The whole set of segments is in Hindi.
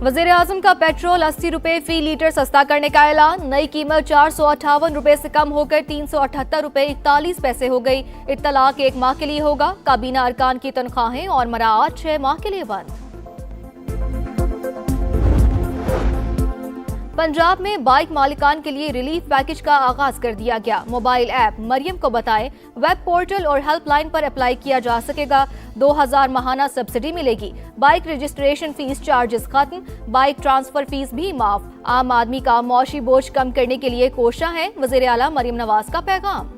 वजीर आजम का पेट्रोल 80 रुपए फी लीटर सस्ता करने का ऐलान। नई कीमत 458 रुपए से कम होकर 378 रुपए 41 पैसे हो गई। इत्तलाक 1 माह के लिए होगा। काबीना अरकान की तनख्वाहें और मराआत 6 माह के लिए बंद। पंजाब में बाइक मालिकान के लिए रिलीफ पैकेज का आगाज कर दिया गया। मोबाइल ऐप मरियम को बताएं, वेब पोर्टल और हेल्पलाइन पर अप्लाई किया जा सकेगा। 2000 माहाना सब्सिडी मिलेगी। बाइक रजिस्ट्रेशन फीस चार्जेस खत्म। बाइक ट्रांसफर फीस भी माफ। आम आदमी का मौशी बोझ कम करने के लिए कोशिश है। वजीर आला मरियम नवाज का पैगाम।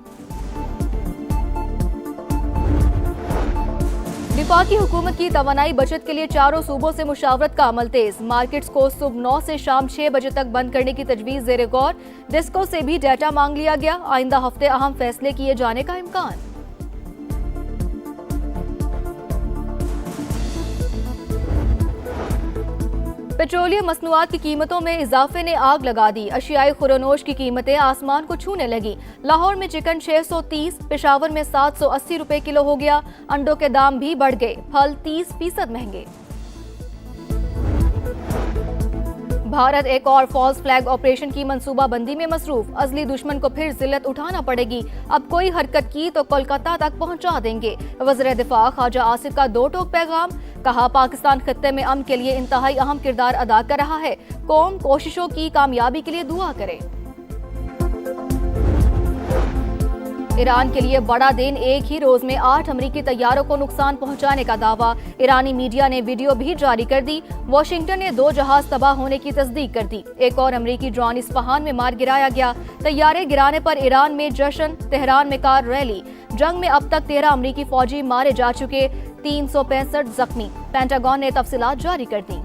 वफाकी हुकूमत की तवानाई बचत के लिए चारों सूबों से मुशावरत का अमल तेज। मार्केट्स को सुबह 9 से शाम 6 बजे तक बंद करने की तजवीज ज़ेरे गौर। डिस्को से भी डाटा मांग लिया गया। आइंदा हफ्ते अहम फैसले किए जाने का इम्कान। पेट्रोलियम मसनूआत की कीमतों में इजाफे ने आग लगा दी। अशियाई खुरोनोश की कीमतें आसमान को छूने लगी। लाहौर में चिकन 630, पेशावर में 780 रुपए किलो हो गया। अंडों के दाम भी बढ़ गए। फल 30% महंगे। भारत एक और फॉल्स फ्लैग ऑपरेशन की मंसूबाबंदी में मसरूफ। अजली दुश्मन को फिर जिल्लत उठाना पड़ेगी। अब कोई हरकत की तो कोलकाता तक पहुंचा देंगे। वज़ीर दिफा ख्वाजा आसिफ का 2 टोक पैगाम। कहा, पाकिस्तान खत्ते में अमन के लिए इंतहाई अहम किरदार अदा कर रहा है। कौम कोशिशों की कामयाबी के लिए दुआ करे। ईरान के लिए बड़ा दिन। एक ही रोज में 8 अमरीकी तैयारों को नुकसान पहुंचाने का दावा। ईरानी मीडिया ने वीडियो भी जारी कर दी। वाशिंगटन ने 2 जहाज तबाह होने की तस्दीक कर दी। एक और अमरीकी ड्रोन इस्फहान में मार गिराया गया। तैयारे गिराने पर ईरान में जश्न। तेहरान में कार रैली। जंग में अब तक 13 अमरीकी फौजी मारे जा चुके। 365 जख्मी। पेंटागन ने तफसीलात जारी कर दी।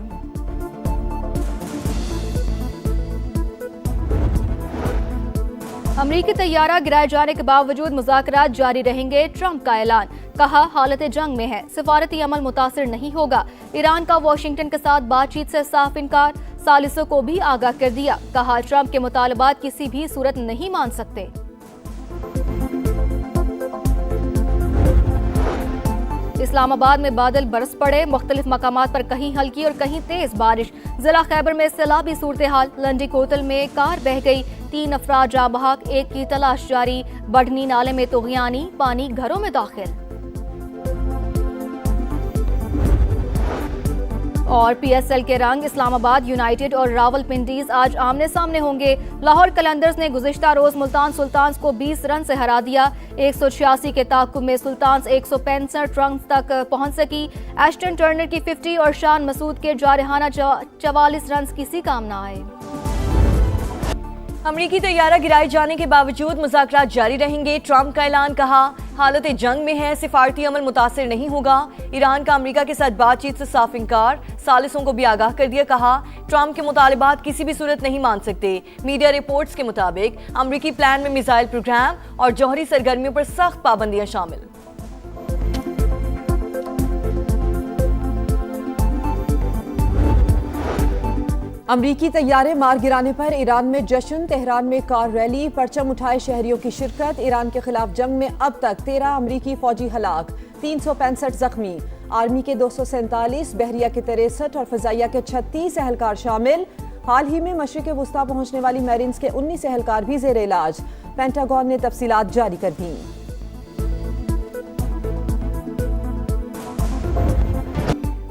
अमरीकी तैयारा गिराए जाने के बावजूद मुज़ाकरात जारी रहेंगे। ट्रंप का ऐलान। कहा, हालत जंग में है, सिफारती अमल मुतासिर नहीं होगा। ईरान का वाशिंगटन के साथ बातचीत से साफ इनकार। सालिसों को भी आगाह कर दिया। कहा, ट्रंप के मुतालबात किसी भी सूरत नहीं मान सकते। इस्लामाबाद में बादल बरस पड़े। मुख्तलिफ मकामात पर कहीं हल्की और कहीं तेज बारिश। जिला खैबर में सैलाबी सूरत हाल। लंडी कोतल में कार बह गई। 3 अफराद जाँ बहक। 1 की तलाश जारी। बढ़नी नाले में तुग़यानी। पानी घरों में दाखिल। और PSL के रंग। इस्लामाबाद यूनाइटेड और रावलपिंडीज आज आमने सामने होंगे। लाहौर कलंदर्स ने गुज़िश्ता रोज मुल्तान सुल्तान्स को 20 रन से हरा दिया। 186 के ताक़ुब में सुल्तान्स 165 रन तक पहुंच सकी। एश्टन टर्नर की 50 और शान मसूद के जारहाना 44 रन किसी काम न आए। अमरीकी तैयारा गिराए जाने के बावजूद मुज़ाकरात जारी रहेंगे। ट्रंप का ऐलान। कहा, हालत जंग में है, सिफारती अमल मुतासिर नहीं होगा। ईरान का अमरीका के साथ बातचीत से साफ इनकार। सालिसों को भी आगाह कर दिया। कहा, ट्रंप के मुतालिबात किसी भी सूरत नहीं मान सकते। मीडिया रिपोर्ट्स के मुताबिक अमरीकी प्लान में मिसाइल प्रोग्राम और जौहरी सरगर्मियों पर सख्त पाबंदियां शामिल। अमरीकी तैयारे मार गिराने पर ईरान में जश्न। तेहरान में कार रैली। परचम उठाए शहरियों की शिरकत। ईरान के खिलाफ जंग में अब तक 13 अमरीकी फौजी हलाक। 365 जख्मी। आर्मी के 247, बहरिया के 63 और फजाइया के 36 एहलकार शामिल। हाल ही में मशरिक़ वुस्ता पहुंचने वाली मैरिन्स के 19 एहलकार भी ज़ेर इलाज। पेंटागन ने तफसीलात जारी कर दी।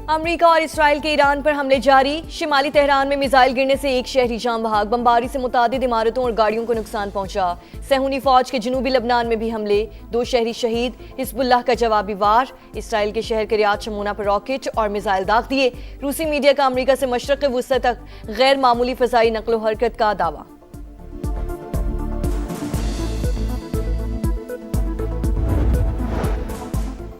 अमरीका और इसराइल के ईरान पर हमले जारी। शिमाली तेहरान में मिसाइल गिरने से 1 शहरी जाँ बहक। बमबारी से मुतादिद इमारतों और गाड़ियों को नुकसान पहुंचा। सहूनी फौज के जनूबी लबनान में भी हमले। 2 शहरी शहीद। हिजबुल्लाह का जवाबी वार। इसराइल के शहर करियात शमूना पर रॉकेट और मिसाइल दाग दिए। रूसी मीडिया का अमरीका से मशरक़ वुस्ता तक गैर मामूली फ़ज़ाई नक़्लो हरकत का दावा।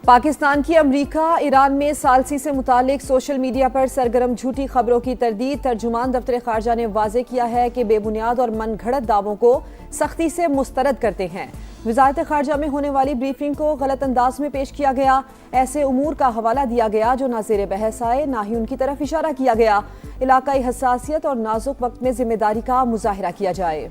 पाकिस्तान की अमरीका ईरान में सालसी से मुतालिक सोशल मीडिया पर सरगर्म झूठी खबरों की तरदीद। तर्जुमान दफ्तर खारजा ने वाज़ेह किया है कि बेबुनियाद और मन घड़त दावों को सख्ती से मुस्तरद करते हैं। वज़ारत खारजा में होने वाली ब्रीफिंग को गलत अंदाज में पेश किया गया। ऐसे उमूर का हवाला दिया गया जो ना ज़ेर बहस आए, ना ही उनकी तरफ इशारा किया गया। इलाकाई हसासियत और नाजुक वक्त में जिम्मेदारी का मुजाहिरा किया जाए।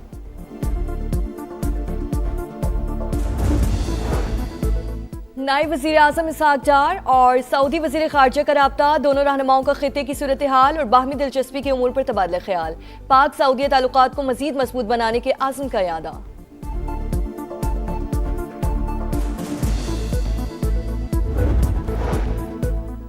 नायब वज़ीर आज़म इसहाक डार और सऊदी वज़ीर ख़ारजा का राब्ता, दोनों रहनुमाओं का खित्ते की सूरत हाल और बाहमी दिलचस्पी के उमूर पर तबादला ख्याल। पाक सऊदी ताल्लुकात को मज़ीद मजबूत बनाने के आज़म का यादा।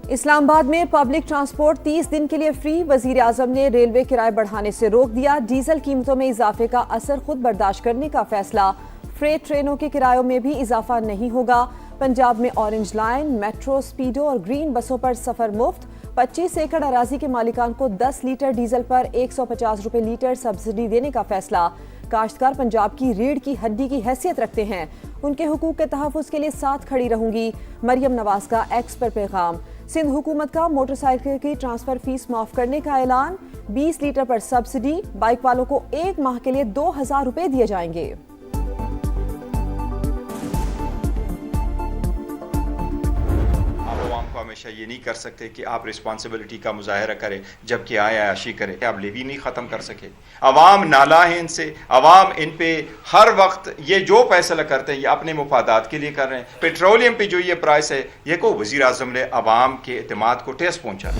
इस्लामाबाद में पब्लिक ट्रांसपोर्ट 30 दिन के लिए फ्री। वजीर आजम ने रेलवे किराए बढ़ाने से रोक दिया। डीजल कीमतों में इजाफे का असर खुद बर्दाश्त करने का फैसला। फ्रेट ट्रेनों के किरायों में भी इजाफा नहीं होगा। पंजाब में ऑरेंज लाइन, मेट्रो, स्पीडो और ग्रीन बसों पर सफर मुफ्त। 25 एकड़ अराजी के मालिकान को 10 लीटर डीजल पर 150 रुपए लीटर सब्सिडी देने का फैसला। काश्तकार पंजाब की रीढ़ की हड्डी की हैसियत रखते हैं, उनके हुकूक के तहफ़्फ़ुज़ के लिए साथ खड़ी रहूंगी। मरियम नवाज का एक्स पर पैगाम। सिंध हुकूमत का मोटरसाइकिल की ट्रांसफर फीस माफ करने का ऐलान। 20 लीटर पर सब्सिडी। बाइक वालों को 1 माह के लिए 2000 रुपए दिए जाएंगे। हमेशा ये नहीं कर सकते कि आप रिस्पॉन्सिबिलिटी का मुजाहरा करें जबकि आयाशी करें। आप लेवी नहीं ख़त्म कर सके। अवाम नाला है इनसे। अवाम इन पे हर वक्त ये जो फैसला करते हैं ये अपने मुफादात के लिए कर रहे हैं। पेट्रोलियम पे जो ये प्राइस है ये को वज़ीर आज़म ने अवाम के एतमाद को ठेस पहुंचा।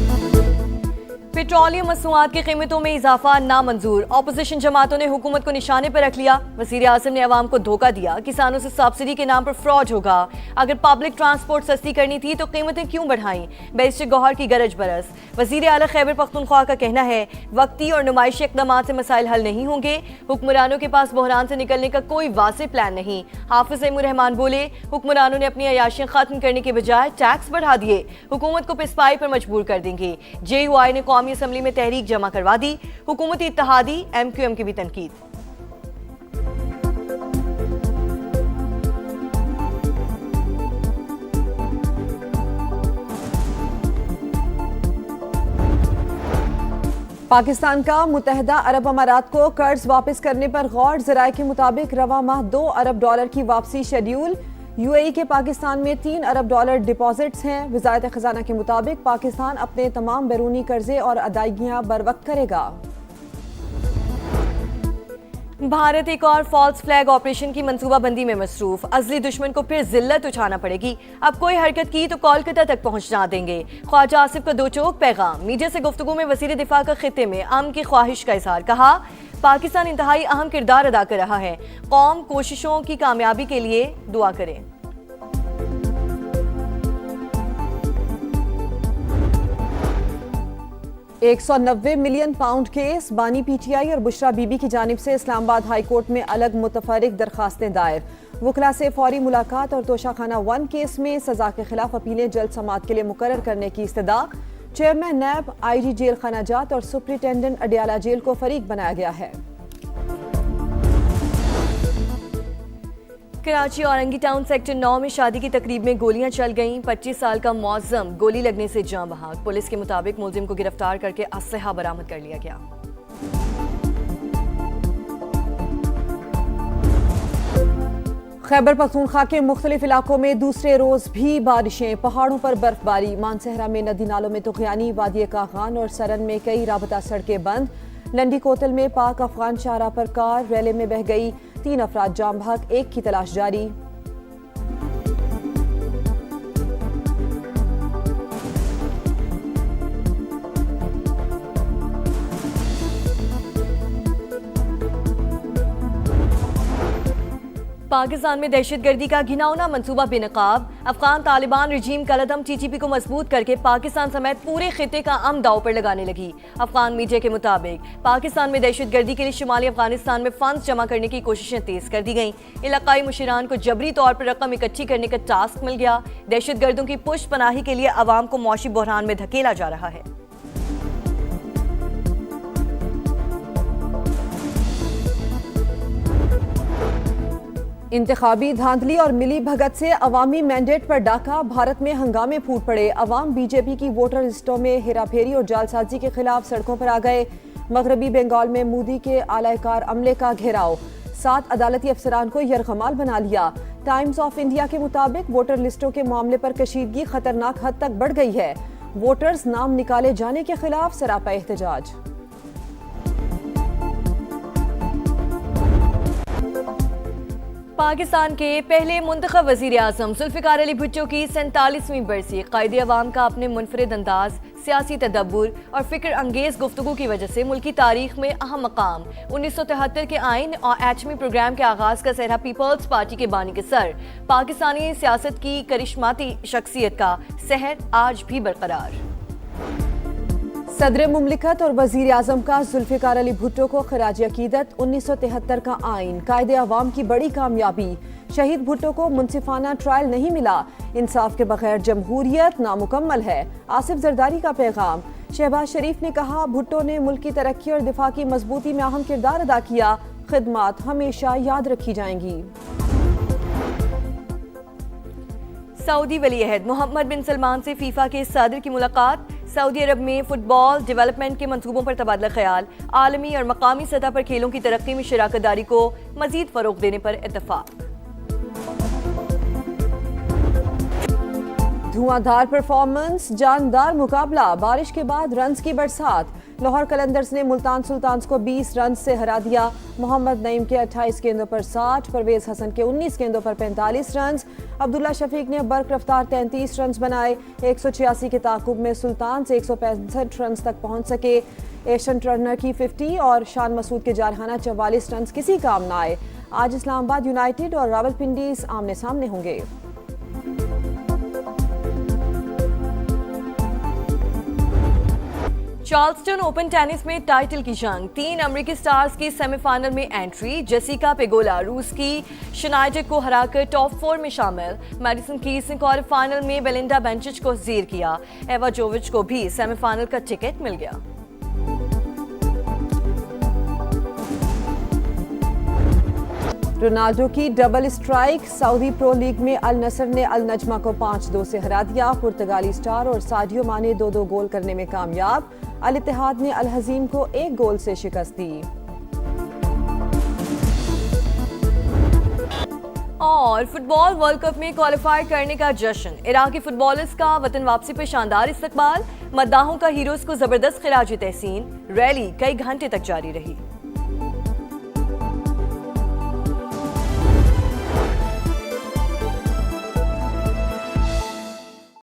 पेट्रोलियम मसनूआत की कीमतों में इजाफा नामंजूर। ऑपोजिशन जमातों ने हुकूमत को निशाने पर रख लिया। वज़ीर आज़म ने अवाम को धोखा दिया। किसानों से सब्सिडी के नाम पर फ्रॉड होगा। अगर पब्लिक ट्रांसपोर्ट सस्ती करनी थी तो कीमतें क्यों बढ़ाई? बैरिस्टर गौहर की गरज बरस। वज़ीर आला खैबर पख्तूनख्वा का कहना है वक्ती और नुमाइशी इक़दाम से मसाइल हल नहीं होंगे। हुक्मरानों के पास बहरान से निकलने का कोई वाज़ेह प्लान नहीं। हाफिज़ एमूर रहमान बोले हुक्मरानों ने अपनी अयाशियाँ खत्म करने के बजाय टैक्स बढ़ा दिए। हुकूमत को पिसपाई पर मजबूर कर देंगे। JUI ने कौमी असम्बली में तहरीक जमा करवा दी। हुकूमती इत्तेहादी MQM की भी तनकीद। पाकिस्तान का मुत्तहिदा अरब अमारात को कर्ज वापस करने पर गौर। ज़राए के मुताबिक रवा माह $2 अरब की वापसी शेड्यूल। UAE के पाकिस्तान में $3 अरब डिपॉजिट्स हैं। वज़ारत ख़ज़ाना के मुताबिक पाकिस्तान अपने तमाम बैरूनी कर्जे और अदायगियाँ बरवक्त करेगा। भारत एक और फॉल्स फ्लैग ऑपरेशन की मंसूबाबंदी में मसरूफ। अजली दुश्मन को फिर जिल्लत उठाना पड़ेगी। अब कोई हरकत की तो कोलकाता तक पहुंचना देंगे। ख्वाजा आसिफ का दो चौक पैगाम। मीडिया से गुफ्तगू में वज़ीर दिफा का खित्ते में अमन की ख्वाहिश का इजहार। कहा पाकिस्तान इंतहाई अहम किरदार अदा कर रहा है। कौम कोशिशों की कामयाबी के लिए दुआ करें। £190 मिलियन केस। बानी PTI और बुशरा बीबी की जानिब से इस्लामाबाद हाई कोर्ट में अलग मुतफरिक दरखास्तें दायर। वकला से फौरी मुलाकात और तोशाखाना 1 केस में सजा के खिलाफ अपीलें जल्द समाअत के लिए मुकर्रर करने की इस्तदा। चेयरमैन नैब, IG जेल खानाजात और सुप्रिटेंडेंट अडियाला जेल को फरीक बनाया गया है। कराची औरंगी टाउन सेक्टर 9 में शादी की तकरीब में गोलियां चल गईं। 25 साल का मौज़म गोली लगने से जाँ बहक। पुलिस के मुताबिक मुलजिम को गिरफ्तार करके असलहा बरामद कर लिया गया। खैबर पख्तूनख्वा के मुख्तलिफ इलाकों में दूसरे रोज भी बारिशें। पहाड़ों पर बर्फबारी। मानसहरा में नदी नालों में तुग़यानी। वादी कागान और सरन में कई राबता सड़कें बंद। लंडी कोतल में पाक अफगान शाहराह पर कार रैले में बह गई। 3 अफराद जाम भाग, 1 की तलाश जारी। पाकिस्तान में दहशतगर्दी का घिनौना मंसूबा बेनकाब। अफगान तालिबान रजीम कलदम TTP को मजबूत करके पाकिस्तान समेत पूरे खित्ते का अमन दाव पर लगाने लगी। अफगान मीडिया के मुताबिक पाकिस्तान में दहशतगर्दी के लिए शुमाली अफगानिस्तान में फंड्स जमा करने की कोशिशें तेज कर दी गईं। इलाकाई मुशीरान को जबरी तौर पर रकम इकट्ठी करने का टास्क मिल गया। दहशतगर्दों की पुष्ट पनाही के लिए अवाम को मौशी बहरान में धकेला जा रहा है। इंतखाबी धांधली और मिली भगत से अवामी मैंडेट पर डाका। भारत में हंगामे फूट पड़े। अवाम BJP की वोटर लिस्टों में हेराफेरी और जालसाजी के खिलाफ सड़कों पर आ गए। मगरबी बंगाल में मोदी के आलाकार अमले का घेराव। 7 अदालती अफसरान को यरगमाल बना लिया। टाइम्स ऑफ इंडिया के मुताबिक वोटर लिस्टों के मामले पर कशीदगी खतरनाक हद तक बढ़ गई है। वोटर्स नाम निकाले जाने के खिलाफ सरापा एहतजाज। पाकिस्तान के पहले मुंतखब वज़ीर आज़म जुल्फ़िकार अली भुट्टो की 47वीं बरसी क़ायदे अवाम का अपने मुनफरिद अंदाज, सियासी तदब्बुर और फ़िक्र अंगेज़ गुफ्तगू की वजह से मुल्की तारीख में अहम मकाम। 1973 के आइन और एटमी प्रोग्राम के आगाज़ का सेहरा पीपल्स पार्टी के बानी के सर पाकिस्तानी सियासत की करिश्माती शख्सियत का सहर आज भी बरकरार। सदर मुमलिकत और वजीर आजम का जुल्फ़िकार अली भुट्टो को खराज अकीदत। 1973 का आइन कायदे अवाम की बड़ी कामयाबी। शहीद भुट्टो को मुनसिफाना ट्रायल नहीं मिला। इंसाफ के बगैर जमहूरियत नामुकम्मल है। आसिफ जरदारी का पैगाम। शहबाज शरीफ ने कहा, भुट्टो ने मुल्क की तरक्की और दिफा की मजबूती में अहम किरदार अदा किया। खिदमात हमेशा याद रखी जाएंगी। सऊदी वली अहद मोहम्मद बिन सलमान से फीफा के सदर की मुलाकात। सऊदी अरब में फुटबॉल डेवलपमेंट के मंसूबों पर तबादला ख्याल। आलमी और मकामी सतह पर खेलों की तरक्की में शराकत दारी को मजीद फरोग देने पर इत्तफाक। धुआंधार परफॉर्मेंस, जानदार मुकाबला, बारिश के बाद रन्स की बरसात। लाहौर कलंदर्स ने मुल्तान सुल्तान्स को 20 रन से हरा दिया। मोहम्मद नईम के 28 गेंदों पर 60, परवेज हसन के 19 गेंदों पर 45 रन। अब्दुल्ला शफीक ने बर्क रफ्तार 33 रन बनाए। 186 के ताकुब में सुल्तान्स 165 रन तक पहुंच सके। एशन टर्नर की 50 और शान मसूद के जारहाना 44 रन किसी काम न आए। आज इस्लामाबाद यूनाइटेड और रावलपिंडी आमने सामने होंगे। चार्ल्सटन ओपन टेनिस में टाइटल की जंग। 3 अमेरिकी स्टार्स की सेमीफाइनल में एंट्री। जेसिका पेगोला रूस की शनाइडेक को हराकर टॉप 4 में शामिल। मैडिसन कीज ने क्वार्टर फाइनल में बेलिंडा बेंचिच को जीर किया। एवा जोविच को भी सेमीफाइनल का टिकट मिल गया। रोनाल्डो की double strike. Saudi pro league में अल नसर ने अल नजमा को 5-2 से हरा दिया। पुर्तगाली स्टार और साडियो माने 2-2 गोल करने में कामयाब। अल इत्तेहाद ने अल हजीम को 1 गोल से शिकस्त दी। और फुटबॉल वर्ल्ड कप में क्वालिफाई करने का जश्न। इराकी फुटबॉलर्स का वतन वापसी पर शानदार इस्तकबाल। मद्दाहों का हीरोज को जबरदस्त खिराज तहसीन। रैली कई घंटे तक जारी रही।